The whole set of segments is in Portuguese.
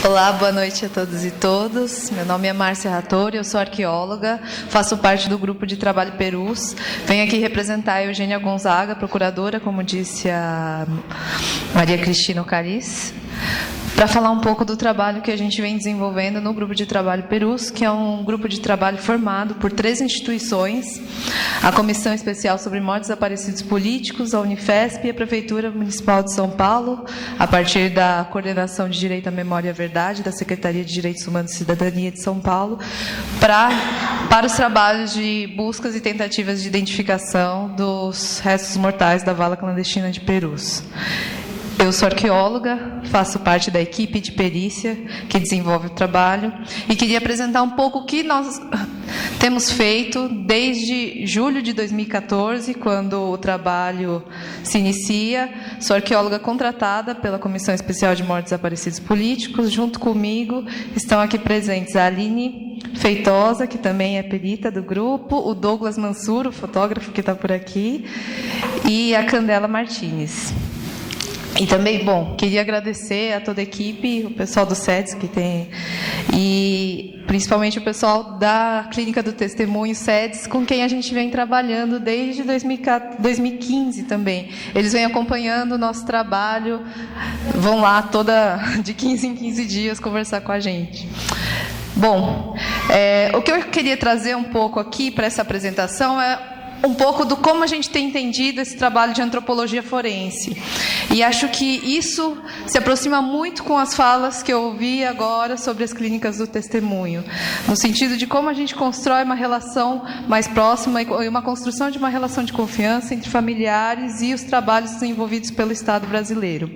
Olá, boa noite a todos e todas. Meu nome é Márcia Rattori, eu sou arqueóloga, faço parte do grupo de trabalho Perus. Venho aqui representar a Eugênia Gonzaga, procuradora, como disse a Maria Cristina Ocariz, para falar um pouco do trabalho que a gente vem desenvolvendo no grupo de trabalho Perus, que é um grupo de trabalho formado por 3 instituições: a Comissão Especial sobre Mortos e Desaparecidos Políticos, a Unifesp e a Prefeitura Municipal de São Paulo, a partir da Coordenação de Direito à Memória e à Verdade da Secretaria de Direitos Humanos e Cidadania de São Paulo, para os trabalhos de buscas e tentativas de identificação dos restos mortais da vala clandestina de Perus. Eu sou arqueóloga, faço parte da equipe de perícia que desenvolve o trabalho e queria apresentar um pouco o que nós temos feito desde julho de 2014, quando o trabalho se inicia. Sou arqueóloga contratada pela Comissão Especial de Mortos e Desaparecidos Políticos. Junto comigo estão aqui presentes a Aline Feitosa, que também é perita do grupo, o Douglas Mansur, o fotógrafo que está por aqui, e a Candela Martins. E também, queria agradecer a toda a equipe, o pessoal do SEDES que tem, e principalmente o pessoal da Clínica do Testemunho SEDES, com quem a gente vem trabalhando desde 2015 também. Eles vêm acompanhando o nosso trabalho, vão lá de 15 em 15 dias conversar com a gente. O que eu queria trazer um pouco aqui para essa apresentação é um pouco do como a gente tem entendido esse trabalho de antropologia forense. E acho que isso se aproxima muito com as falas que eu ouvi agora sobre as clínicas do testemunho, no sentido de como a gente constrói uma relação mais próxima e uma construção de uma relação de confiança entre familiares e os trabalhos desenvolvidos pelo Estado brasileiro.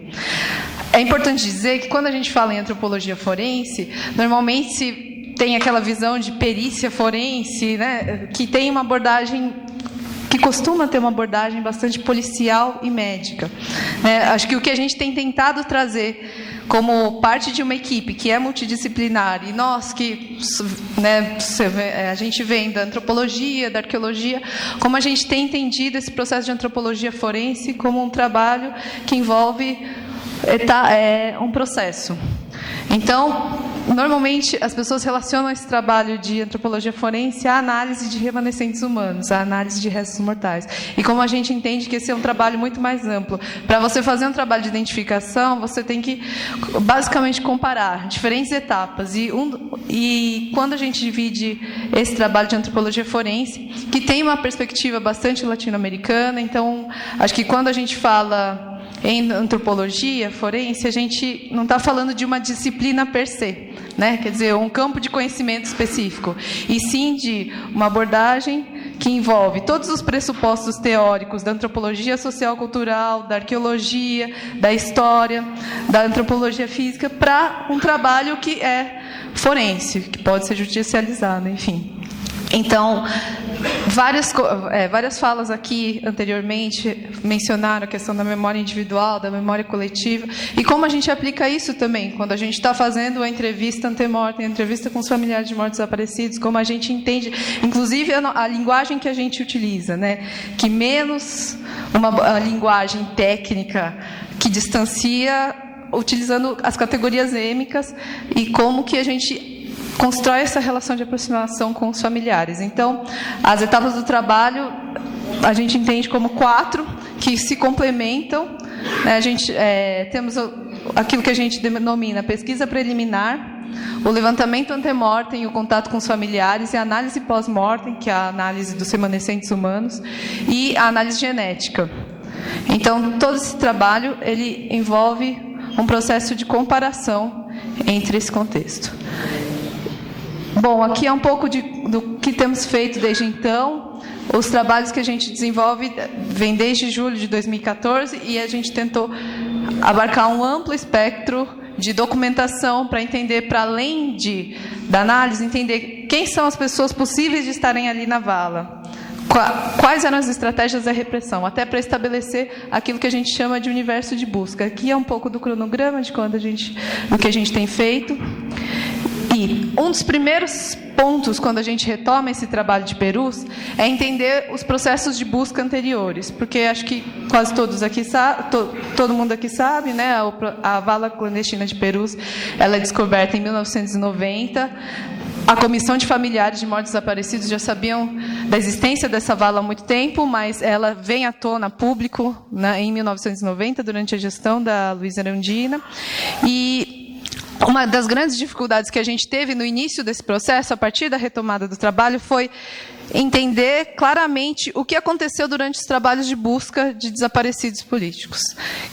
É importante dizer que quando a gente fala em antropologia forense, normalmente se tem aquela visão de perícia forense, né, que tem uma abordagem, que costuma ter uma abordagem bastante policial e médica. Acho que o que a gente tem tentado trazer como parte de uma equipe que é multidisciplinar, e nós que a gente vem da antropologia, da arqueologia, como a gente tem entendido esse processo de antropologia forense como um trabalho que envolve um processo. Então, normalmente as pessoas relacionam esse trabalho de antropologia forense à análise de remanescentes humanos, à análise de restos mortais. E como a gente entende que esse é um trabalho muito mais amplo, para você fazer um trabalho de identificação, você tem que basicamente comparar diferentes etapas. E quando a gente divide esse trabalho de antropologia forense, que tem uma perspectiva bastante latino-americana, então acho que quando a gente fala em antropologia forense, a gente não está falando de uma disciplina per se, né? Quer dizer, um campo de conhecimento específico, e sim de uma abordagem que envolve todos os pressupostos teóricos da antropologia social-cultural, da arqueologia, da história, da antropologia física, para um trabalho que é forense, que pode ser judicializado, enfim. Então, várias falas aqui anteriormente mencionaram a questão da memória individual, da memória coletiva, e como a gente aplica isso também, quando a gente está fazendo a entrevista antemortem, a entrevista com os familiares de mortos desaparecidos, como a gente entende, inclusive a linguagem que a gente utiliza, né? Que menos uma linguagem técnica que distancia, utilizando as categorias êmicas, e como que a gente constrói essa relação de aproximação com os familiares. Então, as etapas do trabalho a gente entende como 4 que se complementam. Temos aquilo que a gente denomina pesquisa preliminar, o levantamento antemortem, o contato com os familiares, e a análise pós-mortem, que é a análise dos remanescentes humanos, e a análise genética. Então, todo esse trabalho ele envolve um processo de comparação entre esse contexto. Aqui é um pouco do que temos feito desde então. Os trabalhos que a gente desenvolve vêm desde julho de 2014, e a gente tentou abarcar um amplo espectro de documentação para entender, para além da análise, entender quem são as pessoas possíveis de estarem ali na vala, quais eram as estratégias da repressão, até para estabelecer aquilo que a gente chama de universo de busca. Aqui é um pouco do cronograma do que a gente tem feito. E um dos primeiros pontos, quando a gente retoma esse trabalho de Perus, é entender os processos de busca anteriores, porque acho que quase todos aqui todo mundo aqui sabe, né? A vala clandestina de Perus, ela é descoberta em 1990. A Comissão de Familiares de Mortos Desaparecidos já sabiam da existência dessa vala há muito tempo, mas ela vem à tona público, né, em 1990, durante a gestão da Luísa Erundina. E uma das grandes dificuldades que a gente teve no início desse processo, a partir da retomada do trabalho, foi entender claramente o que aconteceu durante os trabalhos de busca de desaparecidos políticos.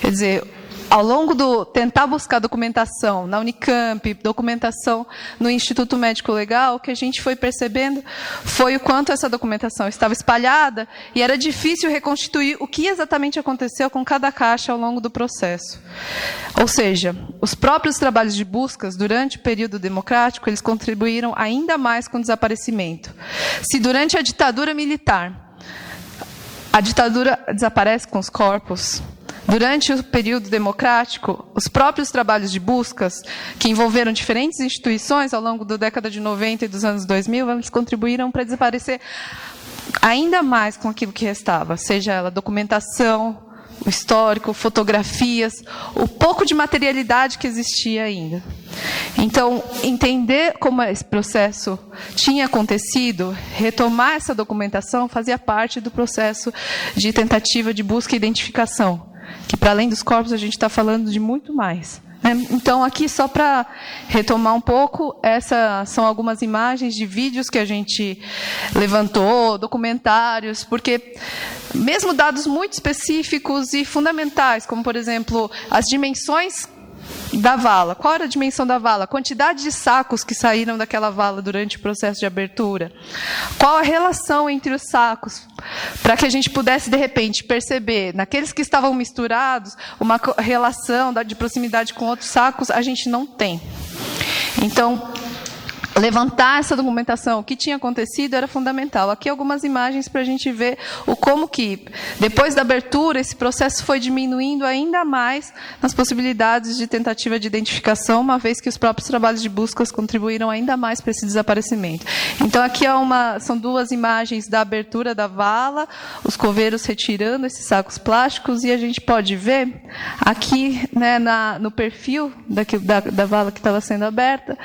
Quer dizer, ao longo do tentar buscar documentação na Unicamp, documentação no Instituto Médico Legal, o que a gente foi percebendo foi o quanto essa documentação estava espalhada e era difícil reconstituir o que exatamente aconteceu com cada caixa ao longo do processo. Ou seja, os próprios trabalhos de buscas durante o período democrático, eles contribuíram ainda mais com o desaparecimento. Se durante a ditadura militar, a ditadura desaparece com os corpos, durante o período democrático, os próprios trabalhos de buscas, que envolveram diferentes instituições ao longo da década de 90 e dos anos 2000, eles contribuíram para desaparecer ainda mais com aquilo que restava, seja ela documentação, o histórico, fotografias, o pouco de materialidade que existia ainda. Então, entender como esse processo tinha acontecido, retomar essa documentação, fazia parte do processo de tentativa de busca e identificação, que para além dos corpos a gente está falando de muito mais. Então, aqui, só para retomar um pouco, essas são algumas imagens de vídeos que a gente levantou, documentários, porque mesmo dados muito específicos e fundamentais, como, por exemplo, as dimensões da vala. Qual era a dimensão da vala? A quantidade de sacos que saíram daquela vala durante o processo de abertura. Qual a relação entre os sacos? Para que a gente pudesse, de repente, perceber, naqueles que estavam misturados, uma relação de proximidade com outros sacos, a gente não tem. Então, levantar essa documentação, o que tinha acontecido, era fundamental. Aqui algumas imagens para a gente ver como que, depois da abertura, esse processo foi diminuindo ainda mais nas possibilidades de tentativa de identificação, uma vez que os próprios trabalhos de buscas contribuíram ainda mais para esse desaparecimento. Então, aqui são duas imagens da abertura da vala, os coveiros retirando esses sacos plásticos, e a gente pode ver aqui, né, no perfil da vala que estava sendo aberta,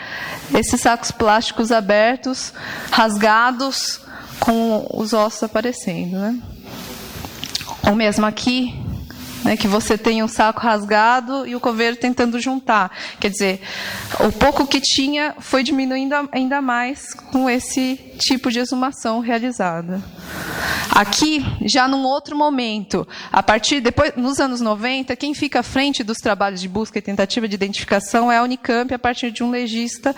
esses sacos plásticos abertos, rasgados, com os ossos aparecendo, né? Ou mesmo aqui, né, que você tem um saco rasgado e o coveiro tentando juntar. Quer dizer, o pouco que tinha foi diminuindo ainda mais com esse tipo de exumação realizada. Aqui, já num outro momento, nos anos 90, quem fica à frente dos trabalhos de busca e tentativa de identificação é a Unicamp, a partir de um legista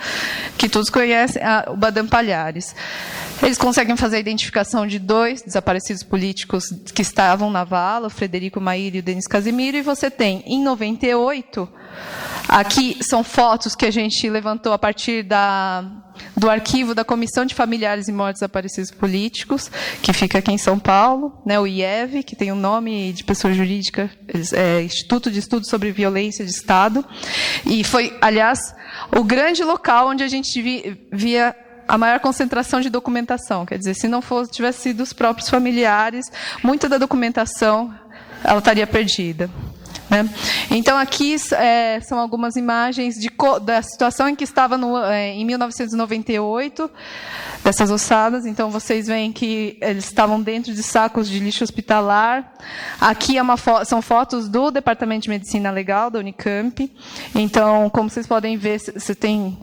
que todos conhecem, o Badam Palhares. Eles conseguem fazer a identificação de 2 desaparecidos políticos que estavam na vala, o Frederico Maíra e o Denis Casimiro, e você tem, em 98, aqui são fotos que a gente levantou a partir do arquivo da Comissão de Familiares e Mortos Desaparecidos Políticos, que fica aqui em São Paulo, né, o IEV, que tem o nome de pessoa jurídica, Instituto de Estudos sobre Violência de Estado, e foi, aliás, o grande local onde a gente via a maior concentração de documentação. Quer dizer, se não tivesse sido os próprios familiares, muita da documentação ela estaria perdida, né? Então, aqui são algumas imagens da situação em que estava em 1998, dessas ossadas. Então, vocês veem que eles estavam dentro de sacos de lixo hospitalar. Aqui são fotos do Departamento de Medicina Legal, da Unicamp. Então, como vocês podem ver, você tem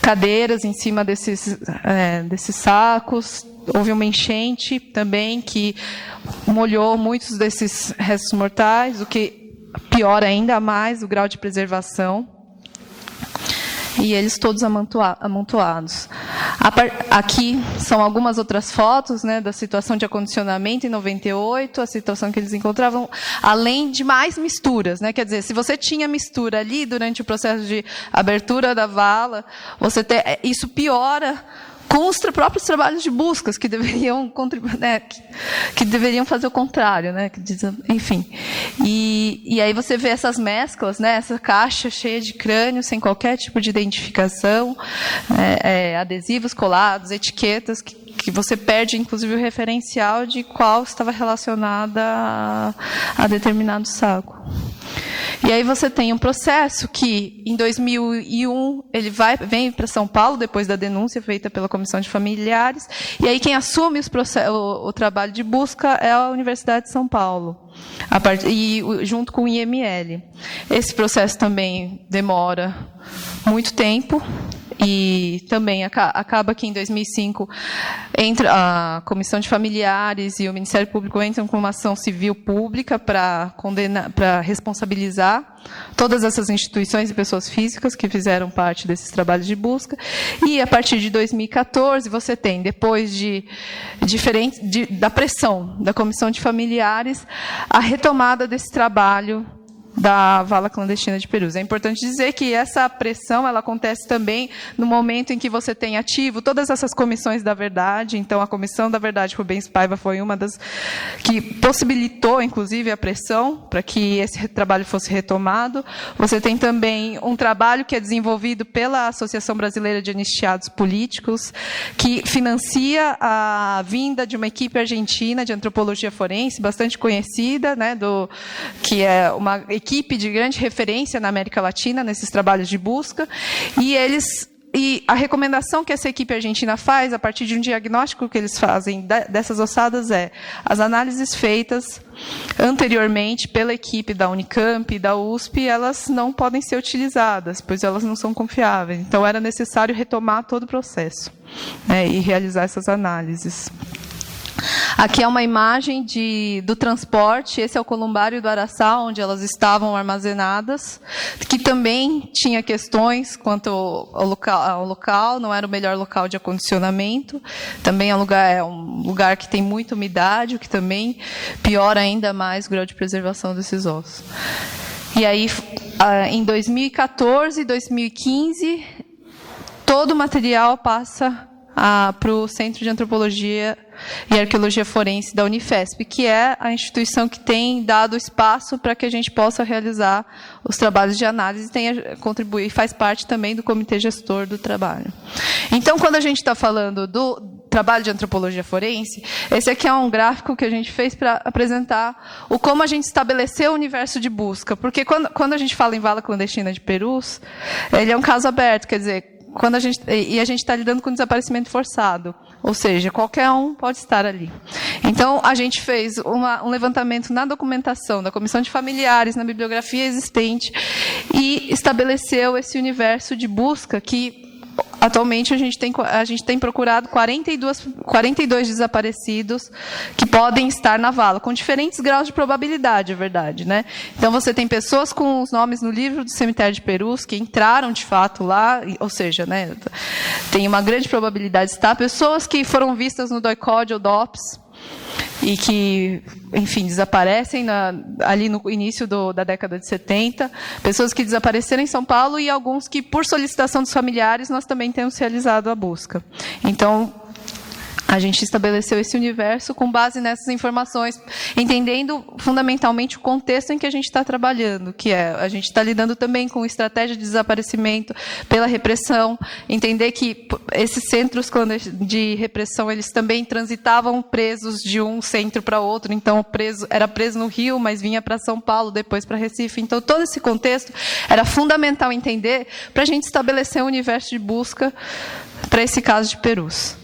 cadeiras em cima desses sacos. Houve uma enchente também que molhou muitos desses restos mortais, o que piora ainda mais o grau de preservação. E eles todos amontoados. Aqui são algumas outras fotos, né, da situação de acondicionamento em 98, a situação que eles encontravam, além de mais misturas, né? Quer dizer, se você tinha mistura ali durante o processo de abertura da vala, isso piora com os próprios trabalhos de buscas, que deveriam contribuir, né, que deveriam fazer o contrário, né, enfim. E aí você vê essas mesclas, né, essa caixa cheia de crânio, sem qualquer tipo de identificação, adesivos colados, etiquetas, que você perde, inclusive, o referencial de qual estava relacionada a determinado saco. E aí você tem um processo que, em 2001, ele vem para São Paulo, depois da denúncia feita pela Comissão de Familiares, e aí quem assume o trabalho de busca é a Universidade de São Paulo, junto com o IML. Esse processo também demora muito tempo, e também acaba que, em 2005, a Comissão de Familiares e o Ministério Público entram com uma ação civil pública para responsabilizar todas essas instituições e pessoas físicas que fizeram parte desses trabalhos de busca. E, a partir de 2014, você tem, depois da pressão da Comissão de Familiares, a retomada desse trabalho da vala clandestina de Perus. É importante dizer que essa pressão ela acontece também no momento em que você tem ativo todas essas comissões da verdade. Então, a Comissão da Verdade Rubens Paiva foi uma das que possibilitou, inclusive, a pressão para que esse trabalho fosse retomado. Você tem também um trabalho que é desenvolvido pela Associação Brasileira de Anistiados Políticos, que financia a vinda de uma equipe argentina de antropologia forense, bastante conhecida, né, que é uma equipe de grande referência na América Latina nesses trabalhos de busca, e a recomendação que essa equipe argentina faz, a partir de um diagnóstico que eles fazem dessas ossadas, as análises feitas anteriormente pela equipe da Unicamp e da USP, elas não podem ser utilizadas, pois elas não são confiáveis. Então, era necessário retomar todo o processo, né, e realizar essas análises. Aqui é uma imagem do transporte, esse é o columbário do Araçá, onde elas estavam armazenadas, que também tinha questões quanto ao local, não era o melhor local de acondicionamento, também é um lugar que tem muita umidade, o que também piora ainda mais o grau de preservação desses ossos. E aí, em 2014 e 2015, todo o material passa para o Centro de Antropologia e Arqueologia Forense da Unifesp, que é a instituição que tem dado espaço para que a gente possa realizar os trabalhos de análise e contribuir, faz parte também do comitê gestor do trabalho. Então, quando a gente está falando do trabalho de antropologia forense, esse aqui é um gráfico que a gente fez para apresentar como a gente estabeleceu o universo de busca, porque quando a gente fala em vala clandestina de Perus, ele é um caso aberto, quer dizer, a gente está lidando com desaparecimento forçado, ou seja, qualquer um pode estar ali. Então, a gente fez um levantamento na documentação da Comissão de Familiares, na bibliografia existente, e estabeleceu esse universo de busca que, atualmente, a gente tem procurado 42 desaparecidos que podem estar na vala, com diferentes graus de probabilidade, é verdade, né? Então, você tem pessoas com os nomes no livro do cemitério de Perus, que entraram, de fato, lá, ou seja, né, tem uma grande probabilidade de estar. Pessoas que foram vistas no DOI-CODE ou DOPS, e que, enfim, desaparecem ali no início da década de 70, pessoas que desapareceram em São Paulo e alguns que, por solicitação dos familiares, nós também temos realizado a busca. Então, a gente estabeleceu esse universo com base nessas informações, entendendo fundamentalmente o contexto em que a gente está trabalhando, que a gente está lidando também com estratégia de desaparecimento pela repressão, entender que esses centros de repressão, eles também transitavam presos de um centro para outro, então era preso no Rio, mas vinha para São Paulo, depois para Recife. Então, todo esse contexto era fundamental entender para a gente estabelecer um universo de busca para esse caso de Perus.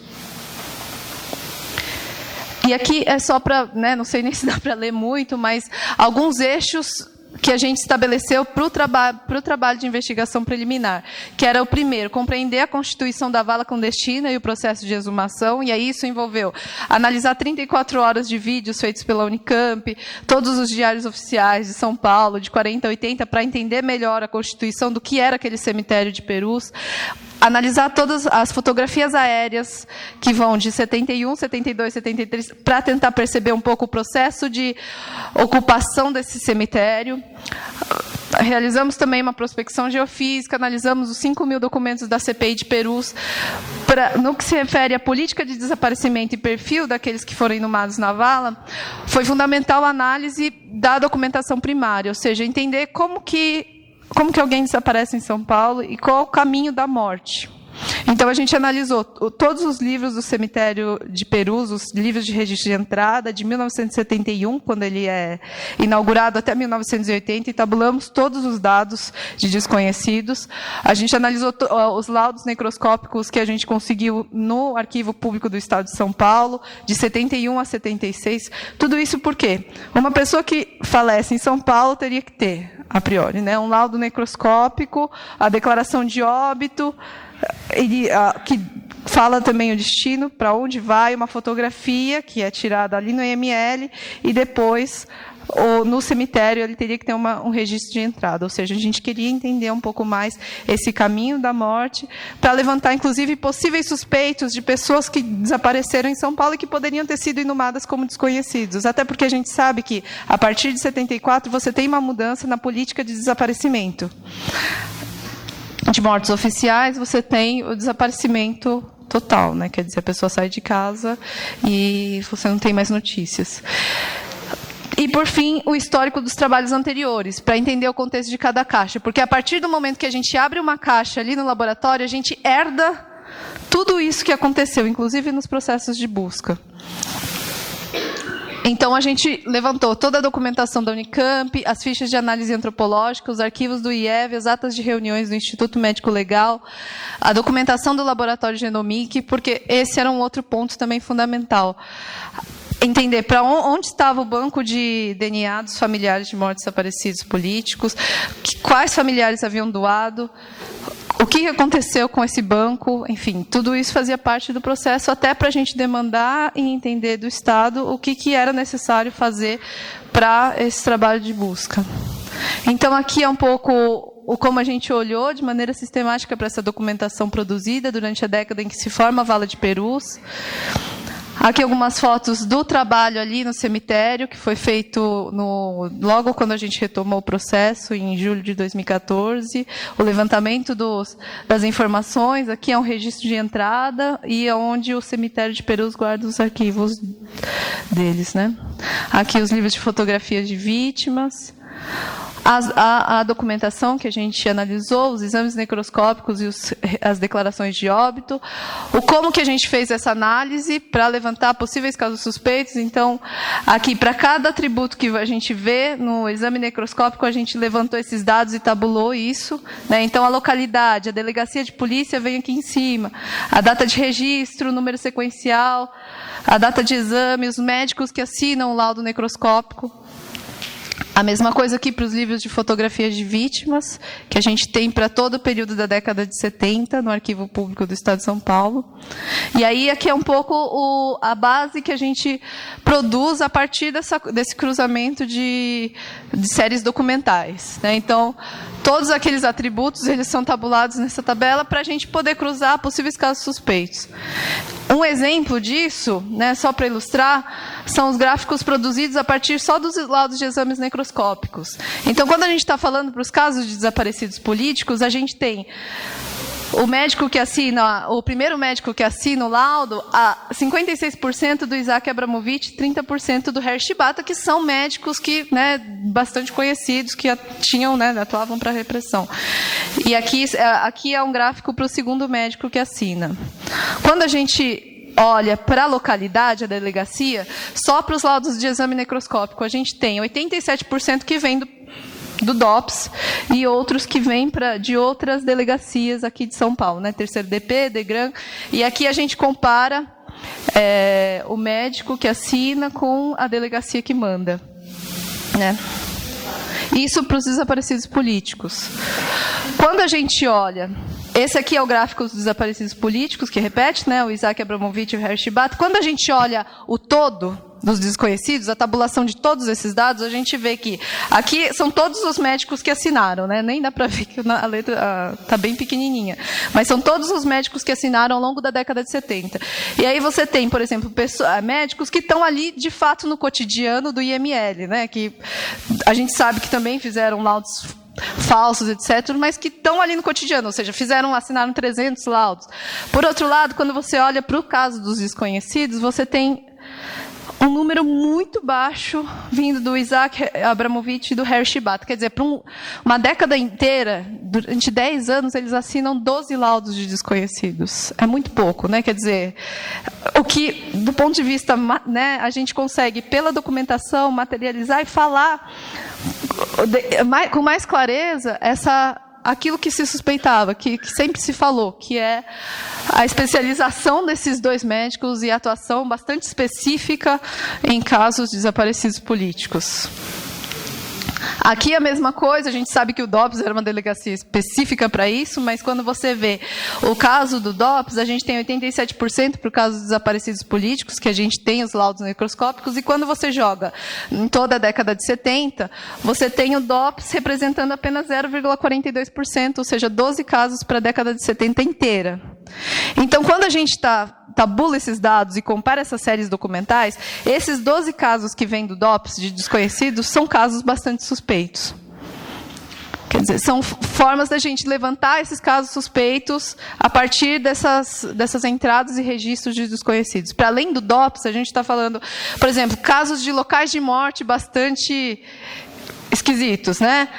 E aqui é só para, não sei nem se dá para ler muito, mas alguns eixos que a gente estabeleceu para o trabalho de investigação preliminar, que era o primeiro, compreender a constituição da vala clandestina e o processo de exumação, e aí isso envolveu analisar 34 horas de vídeos feitos pela Unicamp, todos os diários oficiais de São Paulo, de 40 a 80, para entender melhor a constituição do que era aquele cemitério de Perus, analisar todas as fotografias aéreas que vão de 71, 72, 73, para tentar perceber um pouco o processo de ocupação desse cemitério, Realizamos também uma prospecção geofísica, analisamos os 5.000 documentos da CPI de Perus. No que se refere à política de desaparecimento e perfil daqueles que foram inumados na vala, foi fundamental a análise da documentação primária, ou seja, entender como que alguém desaparece em São Paulo e qual o caminho da morte. Então, a gente analisou todos os livros do cemitério de Perus, os livros de registro de entrada, de 1971, quando ele é inaugurado, até 1980, e tabulamos todos os dados de desconhecidos. A gente analisou os laudos necroscópicos que a gente conseguiu no Arquivo Público do Estado de São Paulo, de 71 a 76. Tudo isso por quê? Uma pessoa que falece em São Paulo teria que ter, a priori, né, um laudo necroscópico, a declaração de óbito, que fala também o destino, para onde vai, uma fotografia que é tirada ali no IML, e depois, no cemitério, ele teria que ter um registro de entrada. Ou seja, a gente queria entender um pouco mais esse caminho da morte, para levantar, inclusive, possíveis suspeitos de pessoas que desapareceram em São Paulo e que poderiam ter sido inumadas como desconhecidos. Até porque a gente sabe que, a partir de 74, você tem uma mudança na política de desaparecimento. De mortes oficiais, você tem o desaparecimento total, né? Quer dizer, a pessoa sai de casa e você não tem mais notícias. E, por fim, o histórico dos trabalhos anteriores, para entender o contexto de cada caixa. Porque, a partir do momento que a gente abre uma caixa ali no laboratório, a gente herda tudo isso que aconteceu, inclusive nos processos de busca. Então, a gente levantou toda a documentação da Unicamp, as fichas de análise antropológica, os arquivos do IEV, as atas de reuniões do Instituto Médico Legal, a documentação do Laboratório Genomic, porque esse era um outro ponto também fundamental. Entender para onde estava o banco de DNA dos familiares de mortos desaparecidos políticos, quais familiares haviam doado, o que aconteceu com esse banco, enfim, tudo isso fazia parte do processo, até para a gente demandar e entender do Estado o que era necessário fazer para esse trabalho de busca. Então, aqui é um pouco como a gente olhou de maneira sistemática para essa documentação produzida durante a década em que se forma a Vala de Perus. Aqui algumas fotos do trabalho ali no cemitério, que foi feito logo quando a gente retomou o processo, em julho de 2014. O levantamento das informações, aqui é um registro de entrada, e é onde o cemitério de Perus guarda os arquivos deles, né? Aqui os livros de fotografias de vítimas. A documentação que a gente analisou, os exames necroscópicos e as declarações de óbito, como que a gente fez essa análise para levantar possíveis casos suspeitos. Então, aqui, para cada atributo que a gente vê no exame necroscópico, a gente levantou esses dados e tabulou isso, né? Então, a localidade, a delegacia de polícia vem aqui em cima, a data de registro, o número sequencial, a data de exame, os médicos que assinam o laudo necroscópico. A mesma coisa aqui para os livros de fotografias de vítimas, que a gente tem para todo o período da década de 70, no Arquivo Público do Estado de São Paulo. E aí, aqui é um pouco a base que a gente produz a partir desse cruzamento de séries documentais, né? Então, todos aqueles atributos, eles são tabulados nessa tabela para a gente poder cruzar possíveis casos suspeitos. Um exemplo disso, né, só para ilustrar, são os gráficos produzidos a partir só dos laudos de exames necroscópicos. Então, quando a gente está falando para os casos de desaparecidos políticos, a gente tem o médico que assina, o primeiro médico que assina o laudo, 56% do Isaac Abramovich, 30% do Herr Shibata, que são médicos que, né, bastante conhecidos, que tinham, né, atuavam para a repressão. E aqui é um gráfico para o segundo médico que assina. Quando a gente olha para a localidade, a delegacia, só para os laudos de exame necroscópico, a gente tem 87% que vem do DOPS e outros que vêm de outras delegacias aqui de São Paulo, né? Terceiro DP, DEGRAN. E aqui a gente compara o médico que assina com a delegacia que manda, né? Isso para os desaparecidos políticos. Quando a gente olha, esse aqui é o gráfico dos desaparecidos políticos, que repete, né? O Isaac Abramovich e o Herr Shibata. Quando a gente olha o todo dos desconhecidos, a tabulação de todos esses dados, a gente vê que aqui são todos os médicos que assinaram, né? Nem dá para ver que a letra está bem pequenininha, mas são todos os médicos que assinaram ao longo da década de 70. E aí você tem, por exemplo, médicos que estão ali, de fato, no cotidiano do IML, né? Que a gente sabe que também fizeram laudos falsos, etc., mas que estão ali no cotidiano, ou seja, assinaram 300 laudos. Por outro lado, quando você olha para o caso dos desconhecidos, você tem um número muito baixo vindo do Isaac Abramovich e do Harry Shibata. Quer dizer, para uma década inteira, durante 10 anos, eles assinam 12 laudos de desconhecidos. É muito pouco, né? Quer dizer, o que, do ponto de vista, né, a gente consegue, pela documentação, materializar e falar com mais clareza aquilo que se suspeitava, que sempre se falou, que é a especialização desses dois médicos e a atuação bastante específica em casos de desaparecidos políticos. Aqui a mesma coisa, a gente sabe que o DOPS era uma delegacia específica para isso, mas quando você vê o caso do DOPS, a gente tem 87% para o caso dos desaparecidos políticos, que a gente tem os laudos necroscópicos, e quando você joga em toda a década de 70, você tem o DOPS representando apenas 0,42%, ou seja, 12 casos para a década de 70 inteira. Então, quando a gente tabula esses dados e compara essas séries documentais, esses 12 casos que vêm do DOPS de desconhecidos são casos bastante suspeitos. Quer dizer, são formas da gente levantar esses casos suspeitos a partir dessas entradas e registros de desconhecidos. Para além do DOPS, a gente está falando, por exemplo, casos de locais de morte bastante esquisitos, né?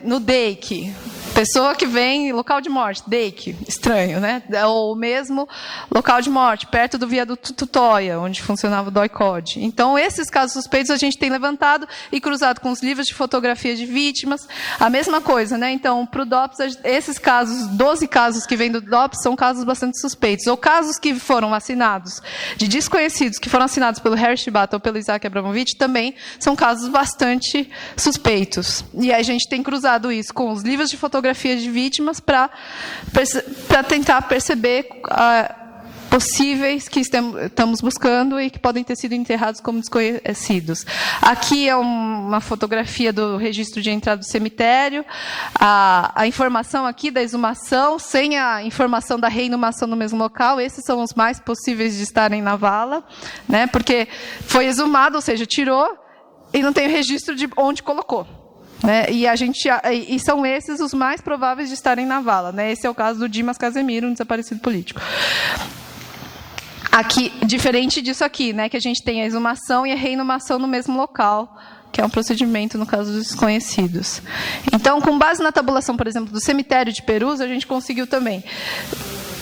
No DEIC, pessoa que vem, local de morte, DEIC, estranho, né? Ou mesmo local de morte, perto do viaduto Tutóia, onde funcionava o DOI-CODE. Então, esses casos suspeitos a gente tem levantado e cruzado com os livros de fotografia de vítimas, a mesma coisa, né? Então, para o DOPS, esses casos, 12 casos que vêm do DOPS, são casos bastante suspeitos. Ou casos que foram assinados, de desconhecidos, que foram assinados pelo Harry Shibata ou pelo Isaac Abramovich, também são casos bastante suspeitos. E a gente tem cruzado isso com os livros de fotografia de vítimas para tentar perceber possíveis que estamos buscando e que podem ter sido enterrados como desconhecidos. Aqui é uma fotografia do registro de entrada do cemitério, a informação aqui da exumação, sem a informação da reinumação no mesmo local, esses são os mais possíveis de estarem na vala, né, porque foi exumado, ou seja, tirou, e não tem o registro de onde colocou. Né? E são esses os mais prováveis de estarem na vala. Né? Esse é o caso do Dimas Casemiro, um desaparecido político. Aqui, diferente disso aqui, né, que a gente tem a exumação e a reinumação no mesmo local, que é um procedimento no caso dos desconhecidos. Então, com base na tabulação, por exemplo, do cemitério de Perus, a gente conseguiu também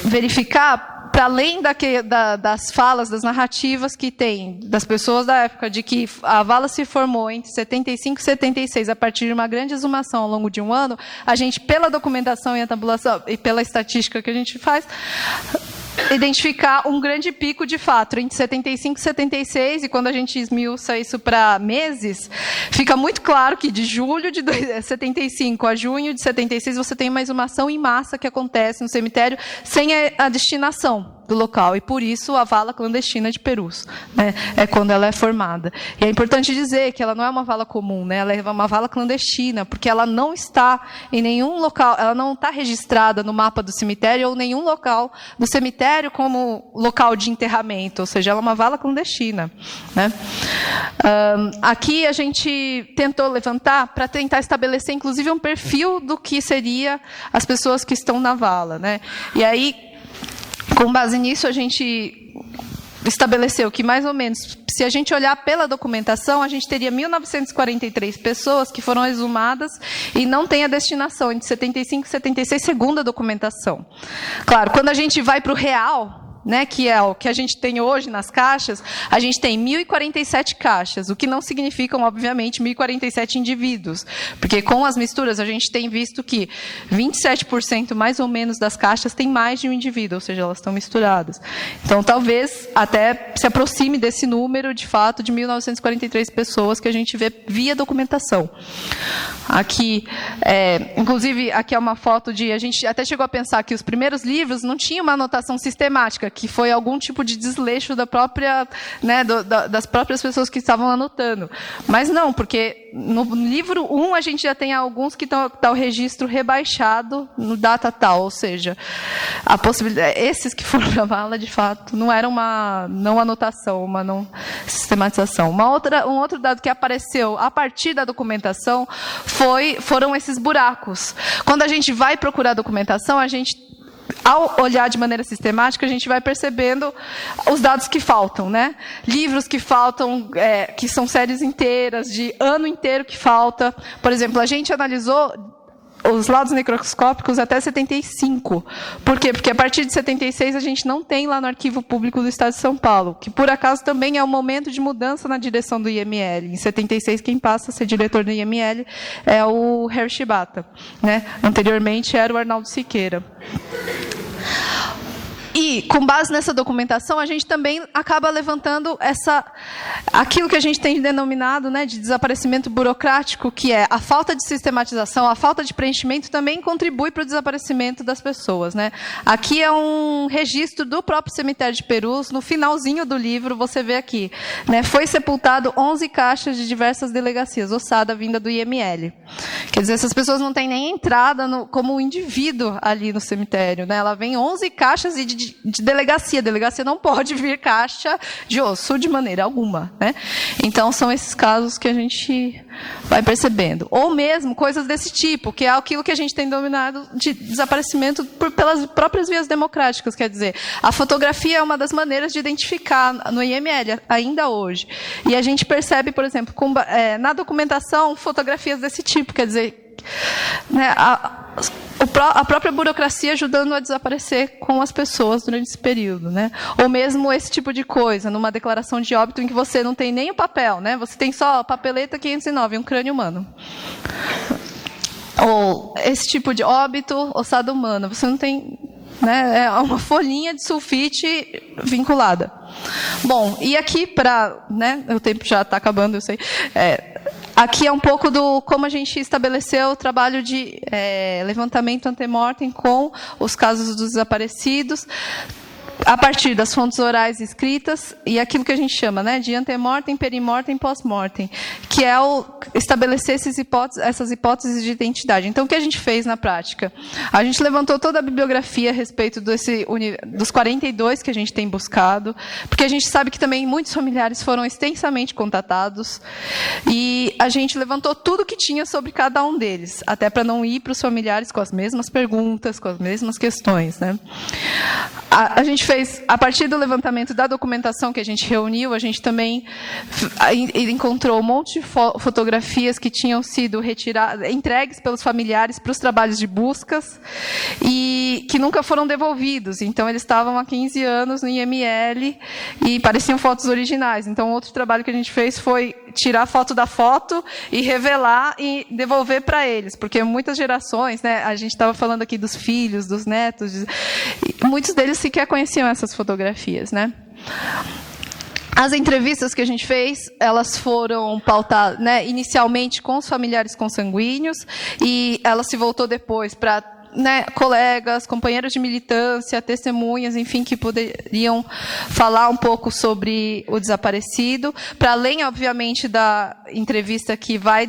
verificar, para além das falas, das narrativas que tem das pessoas da época, de que a vala se formou entre 75 e 76, a partir de uma grande exumação ao longo de um ano, a gente, pela documentação e a tabulação, e pela estatística que a gente faz, identificar um grande pico de fato entre 75 e 76, e quando a gente esmiuça isso para meses, fica muito claro que de julho de 75 a junho de 76 você tem uma exumação em massa que acontece no cemitério sem a destinação do local, e por isso a vala clandestina de Perus, né, é quando ela é formada. E é importante dizer que ela não é uma vala comum, né, ela é uma vala clandestina, porque ela não está em nenhum local, ela não está registrada no mapa do cemitério ou nenhum local do cemitério como local de enterramento, ou seja, ela é uma vala clandestina. Né. Aqui a gente tentou levantar para tentar estabelecer, inclusive, um perfil do que seria as pessoas que estão na vala. Né. E aí, com base nisso, a gente estabeleceu que, mais ou menos, se a gente olhar pela documentação, a gente teria 1.943 pessoas que foram exumadas e não tem a destinação entre 75 e 76, segundo a documentação. Claro, quando a gente vai para o real, né, que é o que a gente tem hoje nas caixas, a gente tem 1.047 caixas, o que não significam, obviamente, 1.047 indivíduos, porque com as misturas a gente tem visto que 27% mais ou menos das caixas tem mais de um indivíduo, ou seja, elas estão misturadas. Então, talvez até se aproxime desse número, de fato, de 1.943 pessoas que a gente vê via documentação. Aqui, inclusive, aqui é uma foto de... A gente até chegou a pensar que os primeiros livros não tinham uma anotação sistemática, que foi algum tipo de desleixo da própria, né, das próprias pessoas que estavam anotando. Mas não, porque no livro 1 a gente já tem alguns que está o registro rebaixado no data tal, ou seja, a possibilidade, esses que foram para a vala, de fato, não era uma não anotação, uma não sistematização. Um outro dado que apareceu a partir da documentação foram esses buracos. Quando a gente vai procurar documentação, ao olhar de maneira sistemática, a gente vai percebendo os dados que faltam, né? Livros que faltam, que são séries inteiras, de ano inteiro que falta. Por exemplo, a gente analisou os laudos necroscópicos até 75. Por quê? Porque a partir de 76 a gente não tem lá no Arquivo Público do Estado de São Paulo, que por acaso também é um momento de mudança na direção do IML. Em 76, quem passa a ser diretor do IML é o Harry Shibata, né? Anteriormente era o Arnaldo Siqueira. E, com base nessa documentação, a gente também acaba levantando aquilo que a gente tem denominado, né, de desaparecimento burocrático, que é a falta de sistematização, a falta de preenchimento também contribui para o desaparecimento das pessoas, né? Aqui é um registro do próprio cemitério de Perus, no finalzinho do livro, você vê aqui, né, foi sepultado 11 caixas de diversas delegacias, ossada vinda do IML. Quer dizer, essas pessoas não têm nem entrada como indivíduo ali no cemitério, né? Ela vem 11 caixas de delegacia. Delegacia não pode vir caixa de osso de maneira alguma, né? Então, são esses casos que a gente vai percebendo. Ou mesmo coisas desse tipo, que é aquilo que a gente tem dominado de desaparecimento pelas próprias vias democráticas. Quer dizer, a fotografia é uma das maneiras de identificar no IML, ainda hoje. E a gente percebe, por exemplo, na documentação, fotografias desse tipo. Quer dizer, né, a própria burocracia ajudando a desaparecer com as pessoas durante esse período, né? Ou mesmo esse tipo de coisa, numa declaração de óbito em que você não tem nem o papel, né? Você tem só a papeleta 509, um crânio humano. Ou esse tipo de óbito, ossada humana, você não tem, né? É uma folhinha de sulfite vinculada. Bom, e aqui né? O tempo já está acabando, eu sei. Aqui é um pouco do como a gente estabeleceu o trabalho de levantamento ante-mortem com os casos dos desaparecidos, a partir das fontes orais escritas e aquilo que a gente chama, né, de ante-mortem, perimortem, pós-mortem, que é estabelecer essas hipóteses de identidade. Então, o que a gente fez na prática? A gente levantou toda a bibliografia a respeito dos 42 que a gente tem buscado, porque a gente sabe que também muitos familiares foram extensamente contatados, e a gente levantou tudo que tinha sobre cada um deles, até para não ir para os familiares com as mesmas perguntas, com as mesmas questões, né? A gente fez, a partir do levantamento da documentação que a gente reuniu, a gente também encontrou um monte de fotografias que tinham sido entregues pelos familiares para os trabalhos de buscas e que nunca foram devolvidos. Então, eles estavam há 15 anos no IML e pareciam fotos originais. Então, outro trabalho que a gente fez foi tirar a foto da foto e revelar e devolver para eles, porque muitas gerações, né, a gente estava falando aqui dos filhos, dos netos, muitos deles sequer conheciam essas fotografias, né? As entrevistas que a gente fez, elas foram pautadas, né, inicialmente com os familiares consanguíneos, e ela se voltou depois para, né, colegas, companheiros de militância, testemunhas, enfim, que poderiam falar um pouco sobre o desaparecido, para além, obviamente, da entrevista que vai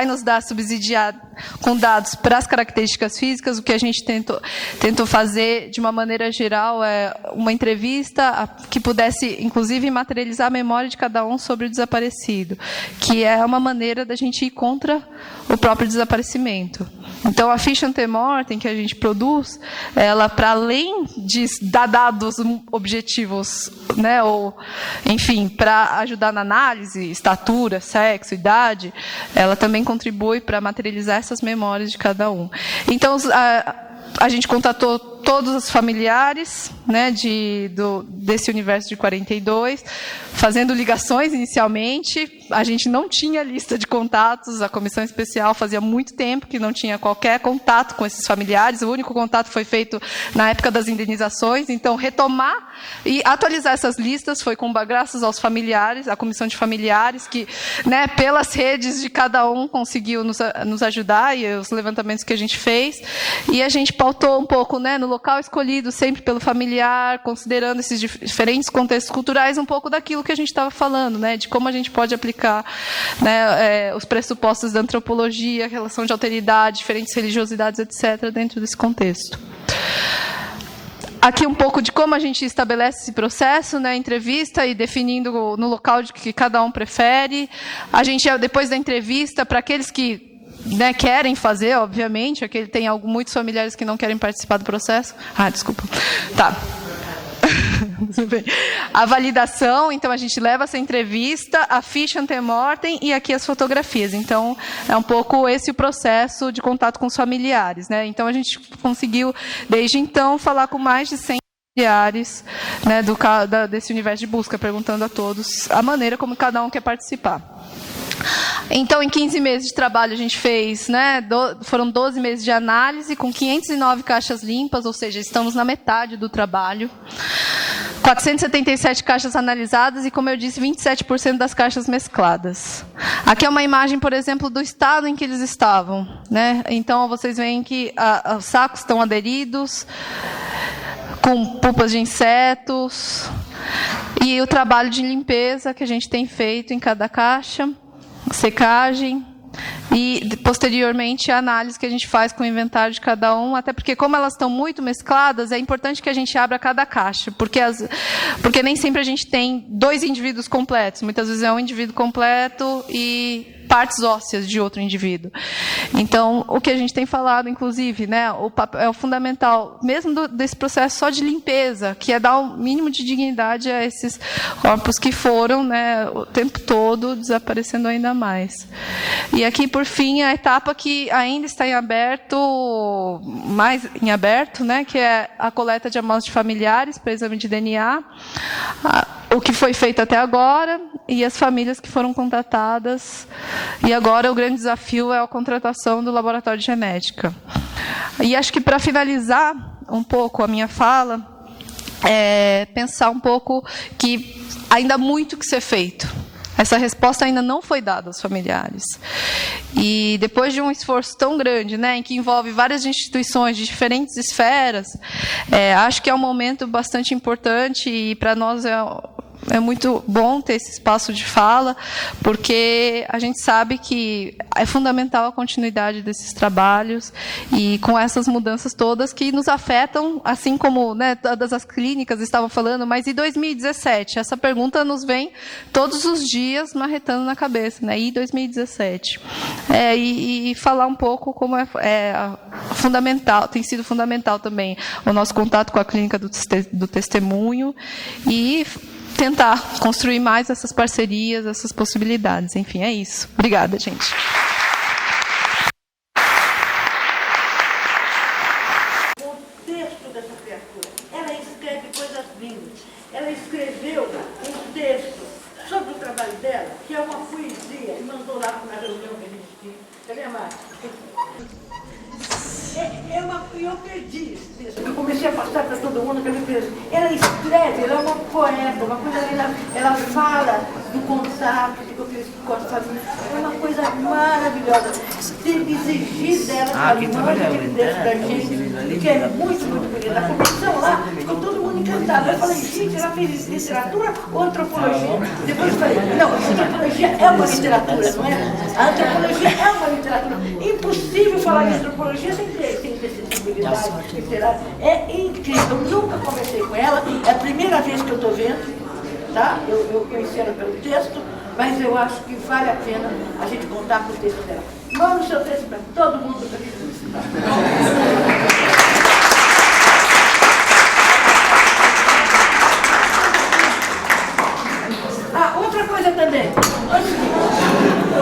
nos dar subsidiar com dados para as características físicas. O que a gente tentou fazer, de uma maneira geral, é uma entrevista que pudesse, inclusive, materializar a memória de cada um sobre o desaparecido, que é uma maneira da gente ir contra o próprio desaparecimento. Então, a ficha ante-mortem que a gente produz, ela, para além de dar dados objetivos, né, ou, enfim, para ajudar na análise, estatura, sexo, idade, ela também contribui para materializar essas memórias de cada um. Então, a gente contatou todos os familiares, né, desse universo de 42, fazendo ligações inicialmente. A gente não tinha lista de contatos, a comissão especial fazia muito tempo que não tinha qualquer contato com esses familiares, o único contato foi feito na época das indenizações. Então, retomar e atualizar essas listas foi graças aos familiares, a comissão de familiares, que, né, pelas redes de cada um conseguiu nos ajudar, e os levantamentos que a gente fez, e a gente pautou um pouco, né, no local escolhido sempre pelo familiar, considerando esses diferentes contextos culturais, um pouco daquilo que a gente estava falando, né, de como a gente pode aplicar, né, os pressupostos da antropologia, relação de alteridade, diferentes religiosidades, etc., dentro desse contexto. Aqui um pouco de como a gente estabelece esse processo, né, entrevista e definindo no local de que cada um prefere. A gente, depois da entrevista, para aqueles que, né, querem fazer, obviamente, aquele tem muitos familiares que não querem participar do processo. Desculpa. Tá. A validação, então a gente leva essa entrevista, a ficha antemortem e aqui as fotografias. Então, é um pouco esse o processo de contato com os familiares, né? Então, a gente conseguiu, desde então, falar com mais de 100 familiares, né, desse universo de busca, perguntando a todos a maneira como cada um quer participar. Então, em 15 meses de trabalho, a gente fez, né, foram 12 meses de análise, com 509 caixas limpas, ou seja, estamos na metade do trabalho. 477 caixas analisadas e, como eu disse, 27% das caixas mescladas. Aqui é uma imagem, por exemplo, do estado em que eles estavam, né? Então, vocês veem que os sacos estão aderidos, com pulpas de insetos, e o trabalho de limpeza que a gente tem feito em cada caixa, secagem, e, posteriormente, a análise que a gente faz com o inventário de cada um, até porque, como elas estão muito mescladas, é importante que a gente abra cada caixa, porque nem sempre a gente tem 2 indivíduos completos, muitas vezes é um indivíduo completo e partes ósseas de outro indivíduo. Então, o que a gente tem falado, inclusive, né, é o fundamental, mesmo desse processo só de limpeza, que é dar o mínimo de dignidade a esses corpos que foram, né, o tempo todo desaparecendo ainda mais. E aqui, por fim, a etapa que ainda está em aberto, né, que é a coleta de amostras de familiares para exame de DNA, o que foi feito até agora e as famílias que foram contatadas. E agora o grande desafio é a contratação do laboratório de genética. E acho que, para finalizar um pouco a minha fala, pensar um pouco que ainda há muito que ser feito. Essa resposta ainda não foi dada aos familiares. E depois de um esforço tão grande, né, em que envolve várias instituições de diferentes esferas, acho que é um momento bastante importante e, para nós, é muito bom ter esse espaço de fala, porque a gente sabe que é fundamental a continuidade desses trabalhos e com essas mudanças todas que nos afetam, assim como, né, todas as clínicas estavam falando, mas e 2017? Essa pergunta nos vem todos os dias marretando na cabeça, né? E 2017? E falar um pouco como fundamental, tem sido fundamental também o nosso contato com a clínica do testemunho e tentar construir mais essas parcerias, essas possibilidades. Enfim, é isso. Obrigada, gente. O texto dessa criatura, ela escreve coisas lindas. Ela escreveu um texto sobre o trabalho dela, que é uma poesia, e mandou lá para a reunião que a gente tinha. Cadê a Márcia? Eu perdi isso. Eu comecei a passar para todo mundo que ela escreve, ela é uma poeta, uma coisa, ela fala do contato, com a família. É uma coisa maravilhosa. Tem que exigir dela que ela manda aquele texto da gente, que é muito, muito bonito. A comissão lá ficou todo mundo encantado. Eu falei, gente, ela fez literatura ou antropologia? Depois eu falei, não, a antropologia é uma literatura, não é? A antropologia é uma literatura. Impossível falar de antropologia sem ter sensibilidade literária. É incrível. Eu nunca conversei com ela, é a primeira vez que eu estou vendo, tá? Eu conheci ela pelo texto, mas eu acho que vale a pena a gente contar com o texto dela. Manda o seu texto para todo mundo. Outra coisa também.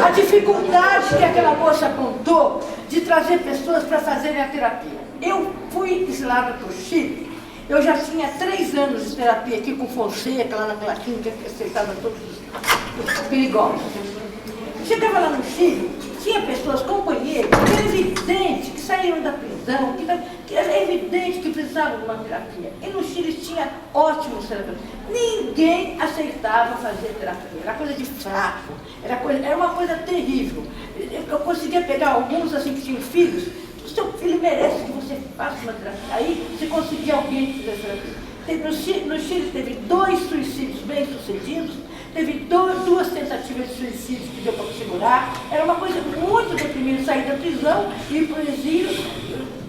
A dificuldade que aquela moça contou de trazer pessoas para fazerem a terapia. Eu fui exilada para o Chile, eu já tinha 3 anos de terapia aqui com Fonseca, lá naquela clínica que aceitava todos os perigosos. Chegava lá no Chile, tinha pessoas, companheiros, que era evidente que saíram da prisão, que era evidente que precisavam de uma terapia. E no Chile tinha ótimos terapeutas. Ninguém aceitava fazer terapia, era coisa de fraco, era uma coisa terrível. Eu conseguia pegar alguns assim que tinham filhos, seu filho merece que você faça uma terapia. Aí você conseguia alguém que fizesse terapia. No Chile teve 2 suicídios bem-sucedidos, teve 2 tentativas de suicídio que deu para segurar. Era uma coisa muito deprimida, sair da prisão, ir para o exílio,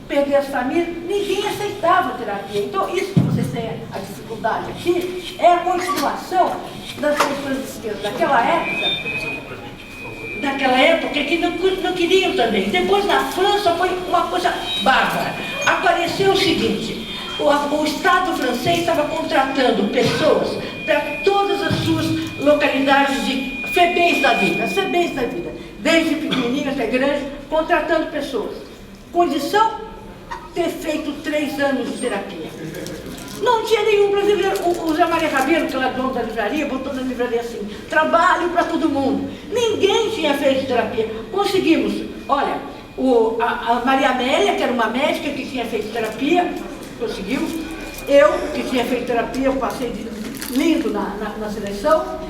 perder as famílias. Ninguém aceitava a terapia. Então, isso que vocês têm a dificuldade aqui é a continuação das questões de esquerda daquela época que não queriam também. Depois, na França, foi uma coisa bárbara. Apareceu o seguinte: o Estado francês estava contratando pessoas para todas as suas localidades de FEBEMs da vida, desde pequenininho até grande, contratando pessoas. Condição: ter feito 3 anos de terapia. Não tinha nenhum brasileiro. O Zé Maria Rabelo, que era dono da livraria, botou na livraria assim: trabalho para todo mundo. Ninguém tinha feito terapia. Conseguimos. Olha, a Maria Amélia, que era uma médica que tinha feito terapia, conseguimos. Eu, que tinha feito terapia, eu passei de lindo na seleção.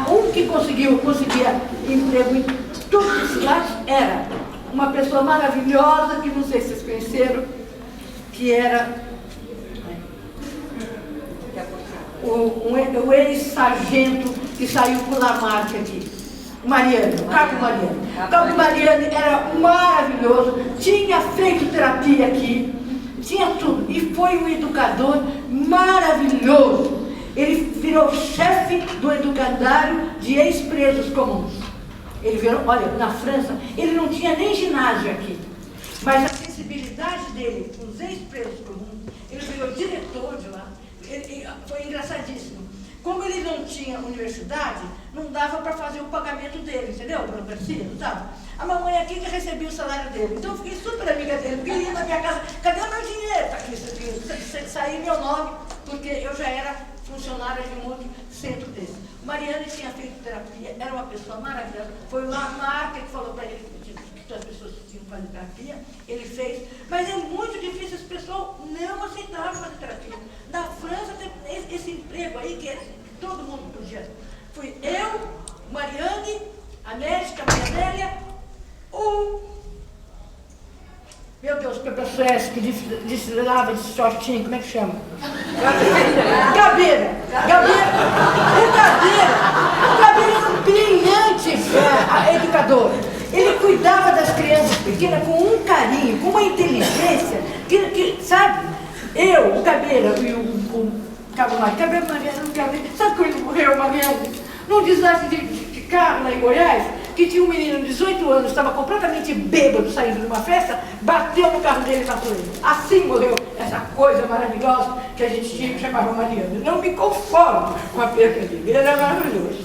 Um que conseguia emprego em todos os lados era uma pessoa maravilhosa, que não sei se vocês conheceram, que era o ex-sargento que saiu com Lamarck aqui, Cabo Mariano. Cabo Mariano era maravilhoso, tinha feito terapia aqui, tinha tudo, e foi um educador maravilhoso. Ele virou chefe do educandário de ex-presos comuns. Ele virou, olha, na França, ele não tinha nem ginásio aqui, mas a sensibilidade dele com os ex-presos comuns, ele virou diretor de lá. Foi engraçadíssimo. Como ele não tinha universidade, não dava para fazer o pagamento dele, entendeu? Burocracia, não dava. A mamãe aqui que recebia o salário dele. Então eu fiquei super amiga dele, porque ele ia na minha casa: cadê o meu dinheiro? Tá aqui, saiu meu nome, porque eu já era funcionária de um outro centro desse. Mariane tinha feito terapia, era uma pessoa maravilhosa. Foi o Lamarck que falou para ele que as pessoas tinham que fazer terapia, ele fez. Mas é muito difícil, esse pessoal não aceitava fazer terapia. Na França tem esse emprego aí que todo mundo podia. Fui eu, Mariane, a médica, a Maria Amélia, meu Deus, Pepe Suécia, que desfilava de shortinho, como é que chama? Gabeira. O Gabeira era um brilhante educador. Ele cuidava das crianças pequenas com um carinho, com uma inteligência, que sabe? Eu, o Gabeira e o Cabo Mariano, sabe como ele morreu, Mariano? Num desastre de carro lá em Goiás, que tinha um menino de 18 anos, estava completamente bêbado, saindo de uma festa, bateu no carro dele e matou ele. Assim morreu essa coisa maravilhosa que a gente tinha, que chamava Mariano. Não me conformo com a perda dele, ele era maravilhoso.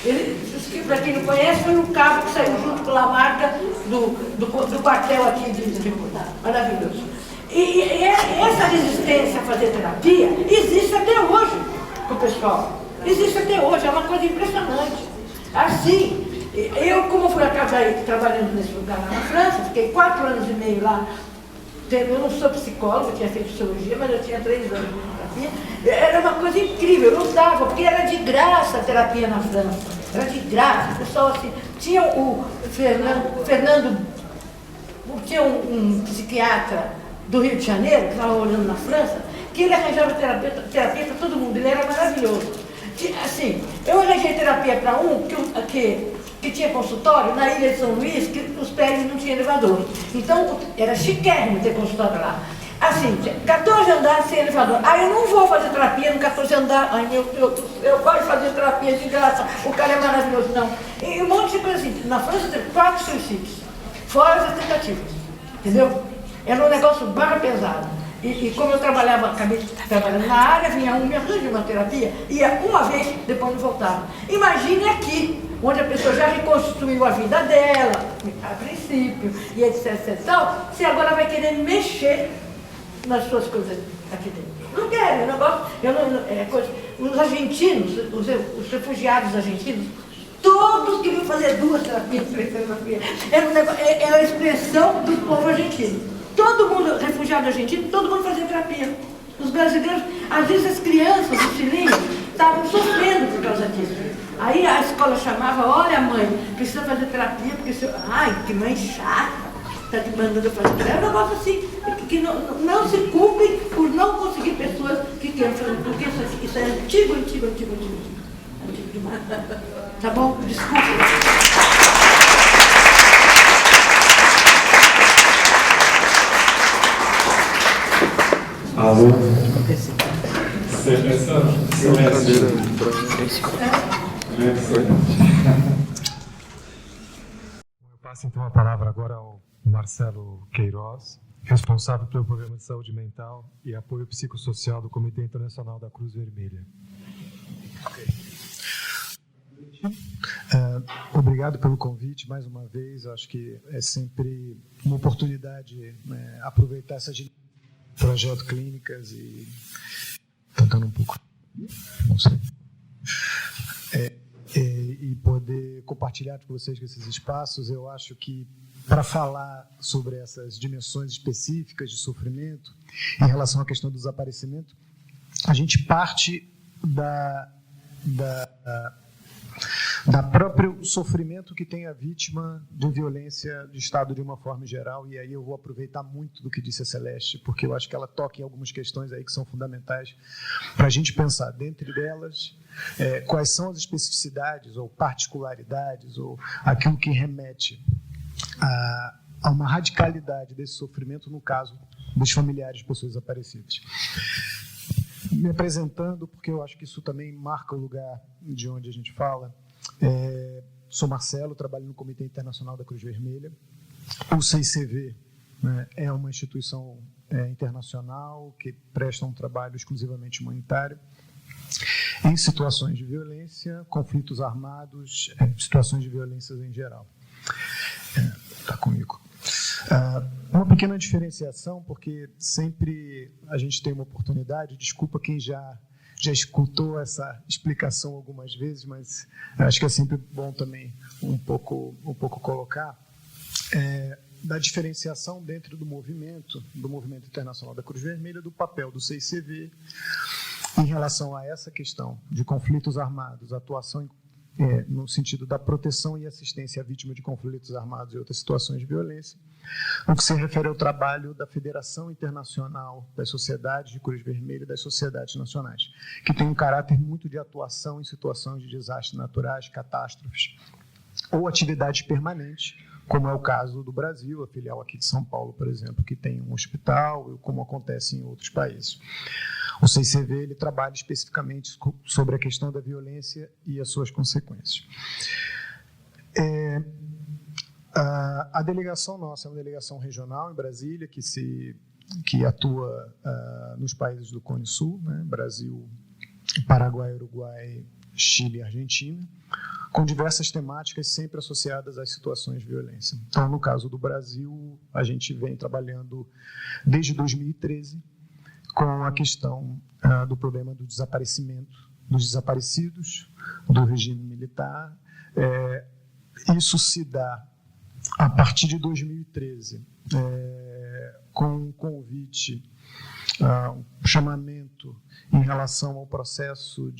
Ele, para quem não conhece, foi um cabo que saiu junto com a Lamarca do quartel aqui de maravilhoso. E essa resistência a fazer terapia existe até hoje com o pessoal. Existe até hoje, é uma coisa impressionante. Assim, eu, como fui trabalhando nesse lugar lá na França, fiquei 4 anos e meio lá. Eu não sou psicóloga, tinha feito sociologia, mas eu tinha 3 anos de terapia. Era uma coisa incrível, eu não dava, porque era de graça a terapia na França. Era de graça. O pessoal assim, tinha o Fernando, tinha um psiquiatra do Rio de Janeiro, que estava olhando na França, que ele arranjava terapia para todo mundo, ele era maravilhoso. Assim, eu arranjei terapia para um que tinha consultório na Ilha de São Luís, que os prédios não tinham elevador. Então, era chiquérrimo ter consultório lá. Assim, 14 andares sem elevador. Eu não vou fazer terapia no 14 andares. Ai, meu Deus, eu gosto de fazer terapia de graça. O cara é maravilhoso, não. E um monte de coisa assim. Na França teve 4 suicídios, fora as tentativas. Entendeu? Era um negócio barra pesado. E como eu acabei trabalhando na área, vinha me arranja uma terapia, ia uma vez, depois não voltava. Imagine aqui, onde a pessoa já reconstruiu a vida dela, a princípio, e etc, tal, se agora vai querer mexer nas suas coisas aqui dentro. Não quero, eu não gosto. Os argentinos, os refugiados argentinos, todos queriam fazer 2 terapias, 3 terapias. Era a expressão do povo argentino. Todo mundo, refugiado argentino, todo mundo fazia terapia. Os brasileiros, às vezes as crianças, os filhinhos, estavam sofrendo por causa disso. Aí a escola chamava: olha mãe, precisa fazer terapia, porque seu... Ai, que mãe chata. está demandando para tirar. É um negócio assim, que não se culpem por não conseguir pessoas que queiram fazer, porque isso é antigo demais. Tá bom? Desculpa. Alô? Eu passo então a palavra agora ao Marcelo Queiroz, responsável pelo Programa de Saúde Mental e Apoio Psicossocial do Comitê Internacional da Cruz Vermelha. Obrigado pelo convite mais uma vez. Acho que é sempre uma oportunidade aproveitar essas projetos clínicas e tentando um pouco, não sei, e poder compartilhar com vocês esses espaços. Eu acho que para falar sobre essas dimensões específicas de sofrimento em relação à questão do desaparecimento, a gente parte da próprio sofrimento que tem a vítima de violência de Estado de uma forma geral, e aí eu vou aproveitar muito do que disse a Celeste, porque eu acho que ela toca em algumas questões aí que são fundamentais para a gente pensar, dentre delas, quais são as especificidades ou particularidades ou aquilo que remete a uma radicalidade desse sofrimento no caso dos familiares de pessoas desaparecidas. Me apresentando, porque eu acho que isso também marca o lugar de onde a gente fala. Sou Marcelo, trabalho no Comitê Internacional da Cruz Vermelha. O CICV é uma instituição internacional que presta um trabalho exclusivamente humanitário em situações de violência, conflitos armados, situações de violências em geral. Está comigo. Uma pequena diferenciação, porque sempre a gente tem uma oportunidade, desculpa quem já escutou essa explicação algumas vezes, mas acho que é sempre bom também um pouco colocar, da diferenciação dentro do movimento internacional da Cruz Vermelha, do papel do CICV em relação a essa questão de conflitos armados, atuação no sentido da proteção e assistência à vítima de conflitos armados e outras situações de violência, no que se refere ao trabalho da Federação Internacional das Sociedades de Cruz Vermelha e das Sociedades Nacionais, que tem um caráter muito de atuação em situações de desastres naturais, catástrofes, ou atividades permanentes, como é o caso do Brasil, a filial aqui de São Paulo, por exemplo, que tem um hospital, como acontece em outros países. O CICV ele trabalha especificamente sobre a questão da violência e as suas consequências. A delegação nossa é uma delegação regional em Brasília, que atua nos países do Cone Sul, né? Brasil, Paraguai, Uruguai, Chile e Argentina, com diversas temáticas sempre associadas às situações de violência. Então, no caso do Brasil, a gente vem trabalhando desde 2013 com a questão do problema do desaparecimento dos desaparecidos do regime militar. Isso se dá a partir de 2013, com um convite, um chamamento em relação ao processo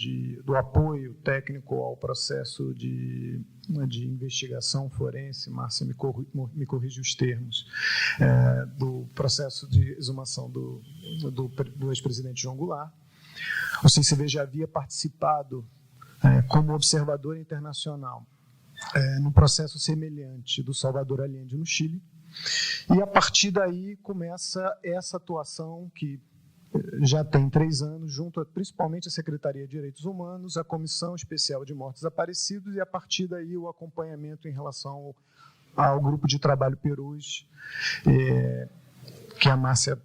do apoio técnico ao processo de investigação forense, Márcia me corrige os termos, do processo de exumação do ex-presidente João Goulart. O CICV já havia participado como observador internacional num processo semelhante do Salvador Allende no Chile, e a partir daí começa essa atuação que já tem 3 anos, junto principalmente à Secretaria de Direitos Humanos, à Comissão Especial de Mortos Desaparecidos, e a partir daí o acompanhamento em relação ao grupo de trabalho Perus, que a Márcia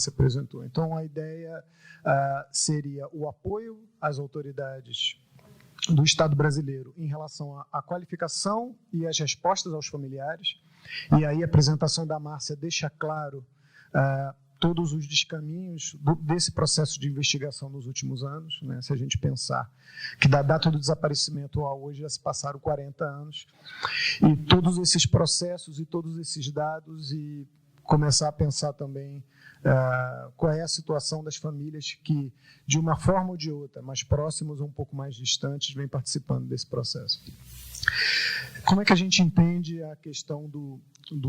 apresentou. Então, a ideia seria o apoio às autoridades do Estado brasileiro em relação à qualificação e às respostas aos familiares, e aí a apresentação da Márcia deixa claro todos os descaminhos desse processo de investigação nos últimos anos, né? Se a gente pensar que da data do desaparecimento a hoje já se passaram 40 anos, e todos esses processos e todos esses dados, e começar a pensar também qual é a situação das famílias que, de uma forma ou de outra, mais próximos ou um pouco mais distantes, vêm participando desse processo. Como é que a gente entende a questão do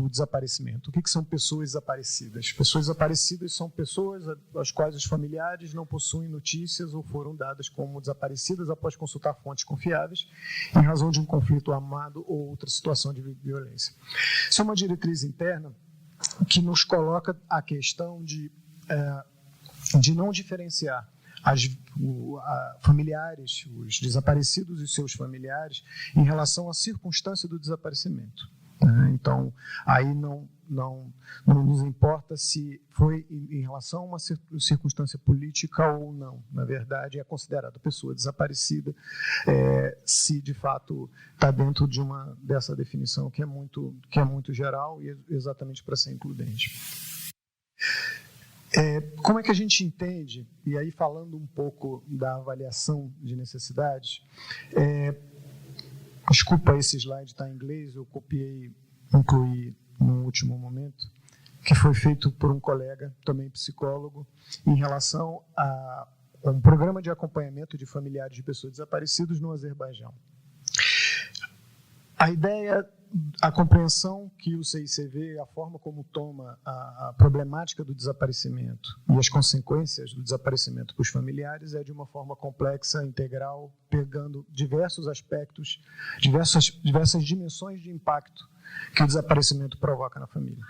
desaparecimento? O que são pessoas desaparecidas? Pessoas desaparecidas são pessoas às quais os familiares não possuem notícias ou foram dadas como desaparecidas após consultar fontes confiáveis em razão de um conflito armado ou outra situação de violência. Isso é uma diretriz interna que nos coloca a questão de não diferenciar familiares, os desaparecidos e seus familiares, em relação à circunstância do desaparecimento. Então, aí não nos importa se foi em relação a uma circunstância política ou não. Na verdade, é considerada pessoa desaparecida se, de fato, está dentro dessa definição que é muito geral e exatamente para ser includente. Como é que a gente entende, e aí falando um pouco da avaliação de necessidades, desculpa, esse slide está em inglês, eu incluí no último momento, que foi feito por um colega, também psicólogo, em relação a um programa de acompanhamento de familiares de pessoas desaparecidas no Azerbaijão. A ideia, a compreensão que o CICV, a forma como toma a problemática do desaparecimento e as consequências do desaparecimento para os familiares é de uma forma complexa, integral, pegando diversos aspectos, diversas dimensões de impacto que o desaparecimento provoca na família.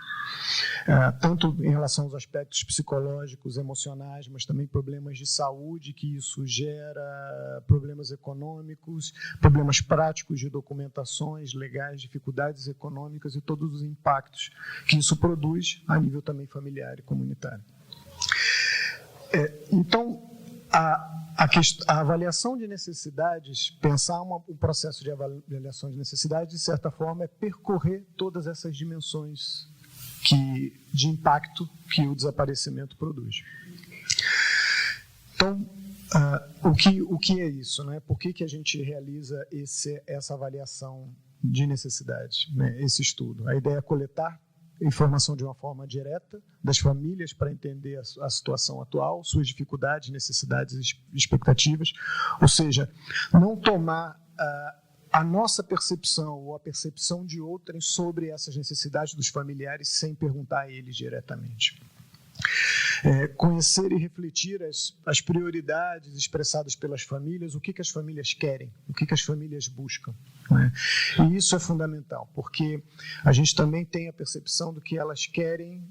Tanto em relação aos aspectos psicológicos, emocionais, mas também problemas de saúde, que isso gera problemas econômicos, problemas práticos de documentações legais, dificuldades econômicas e todos os impactos que isso produz a nível também familiar e comunitário. Então, a avaliação de necessidades, pensar um processo de avaliação de necessidades, de certa forma, é percorrer todas essas dimensões de impacto que o desaparecimento produz. Então, o que é isso, né? Por que a gente realiza essa avaliação de necessidades, né? Esse estudo? A ideia é coletar informação de uma forma direta das famílias para entender a situação atual, suas dificuldades, necessidades e expectativas, ou seja, não tomar a nossa percepção ou a percepção de outrem sobre essas necessidades dos familiares sem perguntar a eles diretamente. Conhecer e refletir as prioridades expressadas pelas famílias, o que as famílias querem, o que as famílias buscam, né? E isso é fundamental, porque a gente também tem a percepção do que elas querem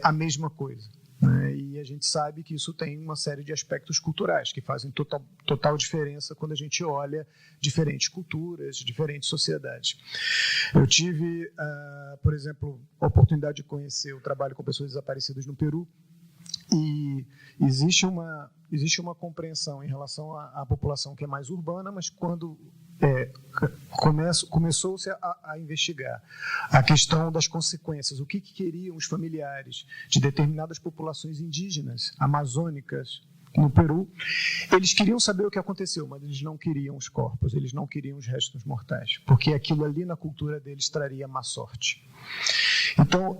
a mesma coisa, né? E a gente sabe que isso tem uma série de aspectos culturais que fazem total diferença quando a gente olha diferentes culturas, diferentes sociedades. Eu tive, por exemplo, a oportunidade de conhecer o trabalho com pessoas desaparecidas no Peru, e existe uma compreensão em relação à população que é mais urbana, mas quando começou-se a investigar a questão das consequências, o que queriam os familiares de determinadas populações indígenas, amazônicas, no Peru, eles queriam saber o que aconteceu, mas eles não queriam os corpos, eles não queriam os restos mortais, porque aquilo ali na cultura deles traria má sorte. Então,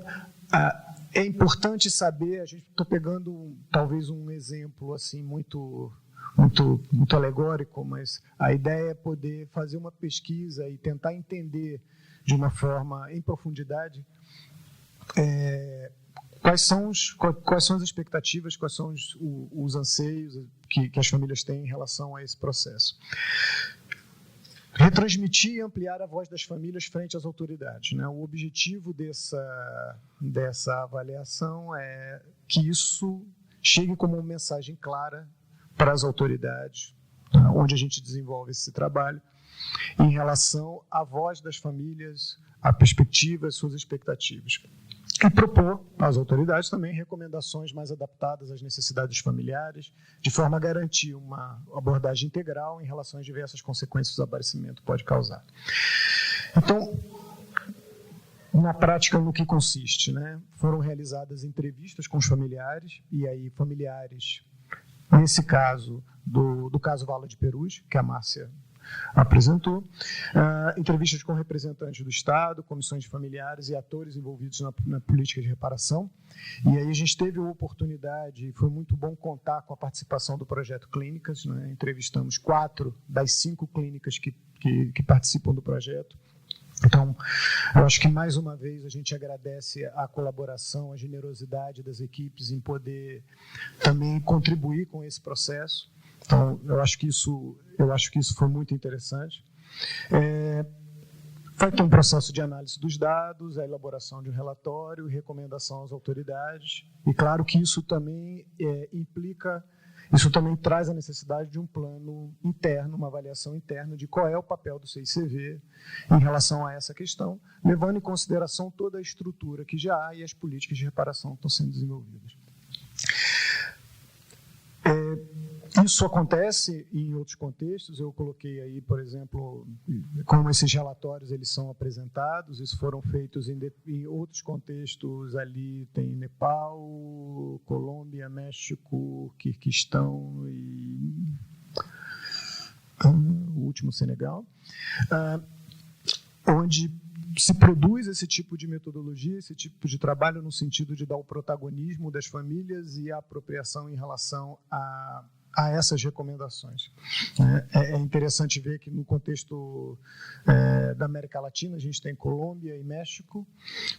é importante saber, a gente está pegando talvez um exemplo assim muito alegórico, mas a ideia é poder fazer uma pesquisa e tentar entender de uma forma em profundidade quais são as expectativas, quais são os anseios que as famílias têm em relação a esse processo. Retransmitir e ampliar a voz das famílias frente às autoridades, né? O objetivo dessa avaliação é que isso chegue como uma mensagem clara para as autoridades, onde a gente desenvolve esse trabalho, em relação à voz das famílias, a perspectivas, suas expectativas. E propor às autoridades também recomendações mais adaptadas às necessidades familiares, de forma a garantir uma abordagem integral em relação às diversas consequências que o desaparecimento pode causar. Então, na prática, no que consiste, né? Foram realizadas entrevistas com os familiares, e aí familiares, nesse caso, do caso Vala de Perus, que a Márcia apresentou, entrevistas com representantes do Estado, comissões de familiares e atores envolvidos na política de reparação. E aí a gente teve a oportunidade, foi muito bom contar com a participação do projeto Clínicas, né? Entrevistamos 4 das 5 clínicas que participam do projeto, Então, eu acho que, mais uma vez, a gente agradece a colaboração, a generosidade das equipes em poder também contribuir com esse processo. Então, eu acho que isso foi muito interessante. Vai ter um processo de análise dos dados, a elaboração de um relatório e recomendação às autoridades. E, claro, que isso também isso também traz a necessidade de um plano interno, uma avaliação interna de qual é o papel do CICV em relação a essa questão, levando em consideração toda a estrutura que já há e as políticas de reparação que estão sendo desenvolvidas. Isso acontece em outros contextos. Eu coloquei aí, por exemplo, como esses relatórios eles são apresentados. Isso foram feitos em outros contextos. Ali tem Nepal, Colômbia, México, Quirguistão e o último Senegal, onde se produz esse tipo de metodologia, esse tipo de trabalho no sentido de dar o protagonismo das famílias e a apropriação em relação a essas recomendações. É interessante ver que no contexto da América Latina, a gente tem Colômbia e México,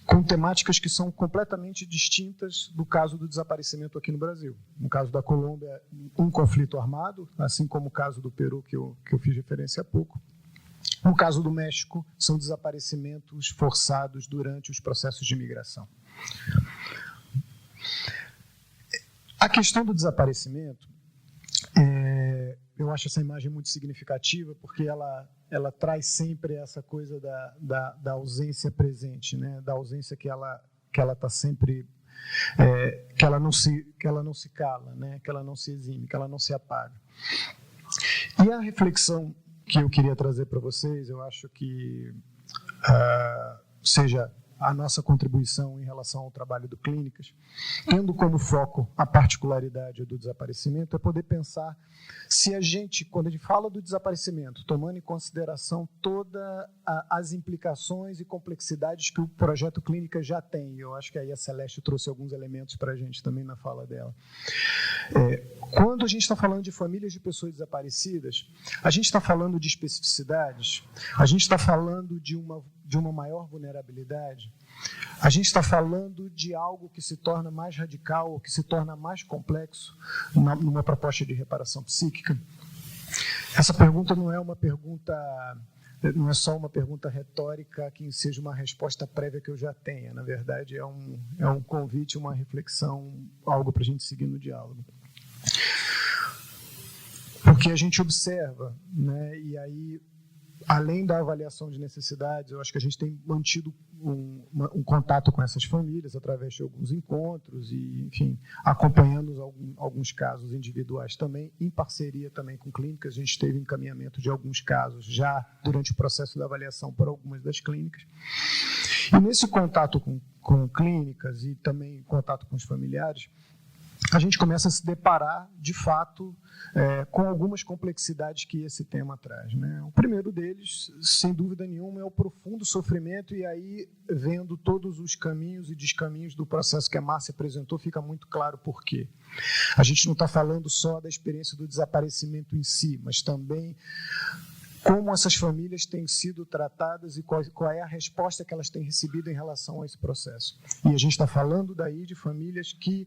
com temáticas que são completamente distintas do caso do desaparecimento aqui no Brasil. No caso da Colômbia, um conflito armado, assim como o caso do Peru, que eu fiz referência há pouco. No caso do México, são desaparecimentos forçados durante os processos de imigração. A questão do desaparecimento, eu acho essa imagem muito significativa, porque ela traz sempre essa coisa da ausência presente, né? Da ausência que ela está sempre, que ela não se cala, né? Que ela não se exime, que ela não se apaga. E a reflexão que eu queria trazer para vocês, eu acho que seja a nossa contribuição em relação ao trabalho do Clínicas, tendo como foco a particularidade do desaparecimento, é poder pensar se a gente, quando a gente fala do desaparecimento, tomando em consideração todas as implicações e complexidades que o projeto Clínicas já tem, eu acho que aí a Celeste trouxe alguns elementos para a gente também na fala dela. Quando a gente está falando de famílias de pessoas desaparecidas, a gente está falando de especificidades, a gente está falando de uma maior vulnerabilidade, a gente está falando de algo que se torna mais radical, ou que se torna mais complexo numa proposta de reparação psíquica. Essa pergunta não é só uma pergunta retórica que seja uma resposta prévia que eu já tenha. Na verdade, é um convite, uma reflexão, algo para a gente seguir no diálogo. Porque a gente observa, né, e aí, além da avaliação de necessidades, eu acho que a gente tem mantido um contato com essas famílias através de alguns encontros e, enfim, acompanhando alguns casos individuais também, em parceria também com clínicas. A gente teve encaminhamento de alguns casos já durante o processo da avaliação por algumas das clínicas. E nesse contato com clínicas e também contato com os familiares, a gente começa a se deparar, de fato, com algumas complexidades que esse tema traz, né? O primeiro deles, sem dúvida nenhuma, é o profundo sofrimento, e aí, vendo todos os caminhos e descaminhos do processo que a Márcia apresentou, fica muito claro por quê. A gente não está falando só da experiência do desaparecimento em si, mas também como essas famílias têm sido tratadas e qual é a resposta que elas têm recebido em relação a esse processo. E a gente está falando daí de famílias que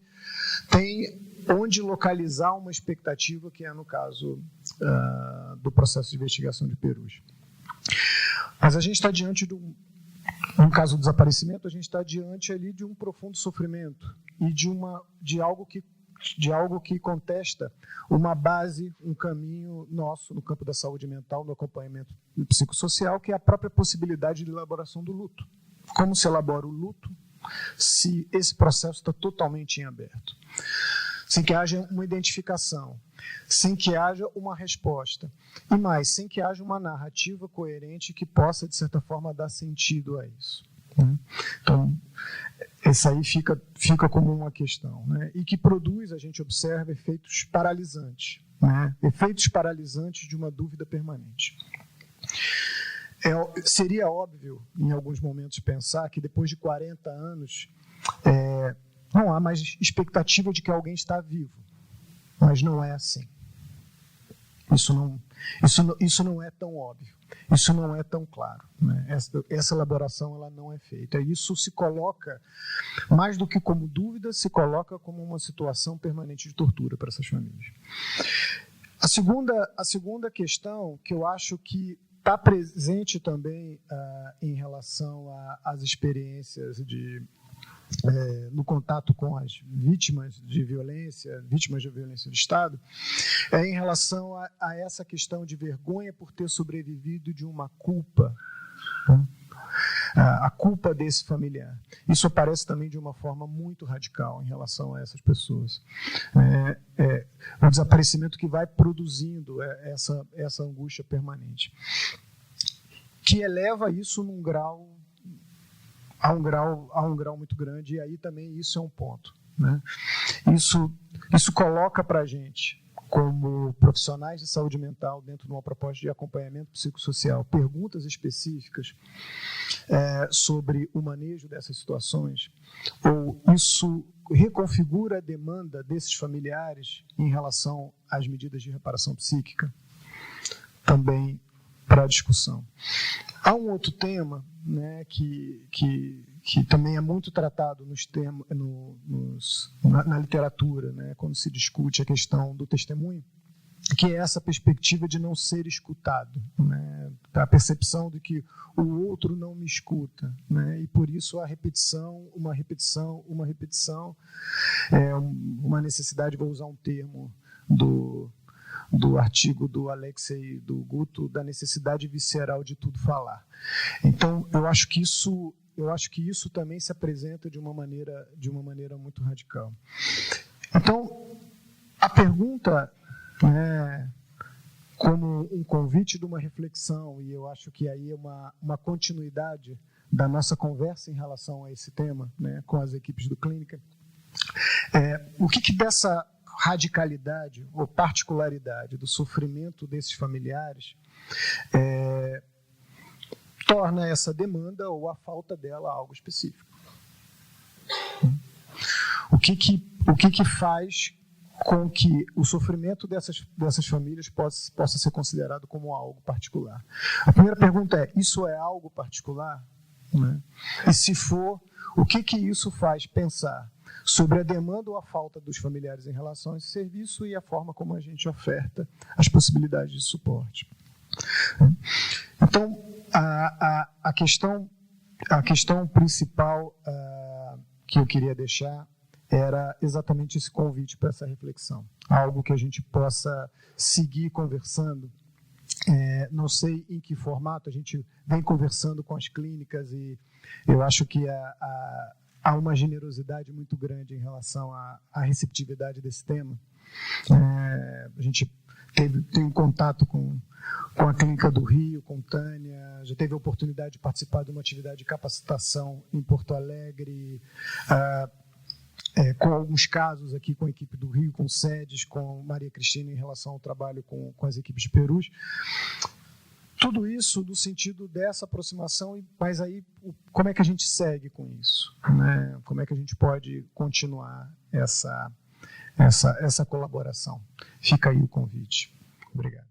têm onde localizar uma expectativa, que é no caso do processo de investigação de Perus. Mas a gente está diante no caso do desaparecimento, a gente está diante ali de um profundo sofrimento e de algo que contesta uma base, um caminho nosso no campo da saúde mental, no acompanhamento psicossocial, que é a própria possibilidade de elaboração do luto. Como se elabora o luto se esse processo está totalmente em aberto? Sem que haja uma identificação, sem que haja uma resposta, e mais, sem que haja uma narrativa coerente que possa, de certa forma, dar sentido a isso. Então, essa aí fica como uma questão, né? E que produz, a gente observa, efeitos paralisantes, né? Efeitos paralisantes de uma dúvida permanente. Seria óbvio, em alguns momentos, pensar que depois de 40 anos não há mais expectativa de que alguém está vivo, mas não é assim. Isso não é tão óbvio. isso não é tão claro, né? Essa elaboração ela não é feita. Isso se coloca, mais do que como dúvida, se coloca como uma situação permanente de tortura para essas famílias. A segunda questão, que eu acho que está presente também em relação às experiências no contato com as vítimas de violência do Estado, é em relação a essa questão de vergonha por ter sobrevivido de uma culpa, né? A culpa desse familiar. Isso aparece também de uma forma muito radical em relação a essas pessoas. O desaparecimento que vai produzindo essa angústia permanente, que eleva isso a um grau muito grande, e aí também isso é um ponto, né? Isso coloca para a gente, como profissionais de saúde mental, dentro de uma proposta de acompanhamento psicossocial, perguntas específicas sobre o manejo dessas situações, ou isso reconfigura a demanda desses familiares em relação às medidas de reparação psíquica, também para a discussão. Há um outro tema, né, que também é muito tratado na literatura, né, quando se discute a questão do testemunho, que é essa perspectiva de não ser escutado, né, a percepção de que o outro não me escuta, né, e por isso a repetição, uma necessidade, vou usar um termo do artigo do Alexei do Guto, da necessidade visceral de tudo falar. Então, eu acho que isso também se apresenta de uma maneira muito radical. Então, a pergunta, né, como um convite de uma reflexão, e eu acho que aí é uma continuidade da nossa conversa em relação a esse tema, né, com as equipes do Clínica, o que dessa radicalidade ou particularidade do sofrimento desses familiares torna essa demanda ou a falta dela algo específico. O que faz com que o sofrimento dessas famílias possa ser considerado como algo particular? A primeira pergunta é: isso é algo particular? Né? E se for, o que isso faz pensar sobre a demanda ou a falta dos familiares em relação a esse serviço e a forma como a gente oferta as possibilidades de suporte? Então, a questão principal que eu queria deixar era exatamente esse convite para essa reflexão. Algo que a gente possa seguir conversando. Não sei em que formato, a gente vem conversando com as clínicas e eu acho que há uma generosidade muito grande em relação à receptividade desse tema. A gente tem um contato com a Clínica do Rio, com Tânia, já teve a oportunidade de participar de uma atividade de capacitação em Porto Alegre, com alguns casos aqui com a equipe do Rio, com sedes, com Maria Cristina em relação ao trabalho com as equipes de Perus. Tudo isso no sentido dessa aproximação, mas aí como é que a gente segue com isso? Né? Como é que a gente pode continuar essa colaboração? Fica aí o convite. Obrigado.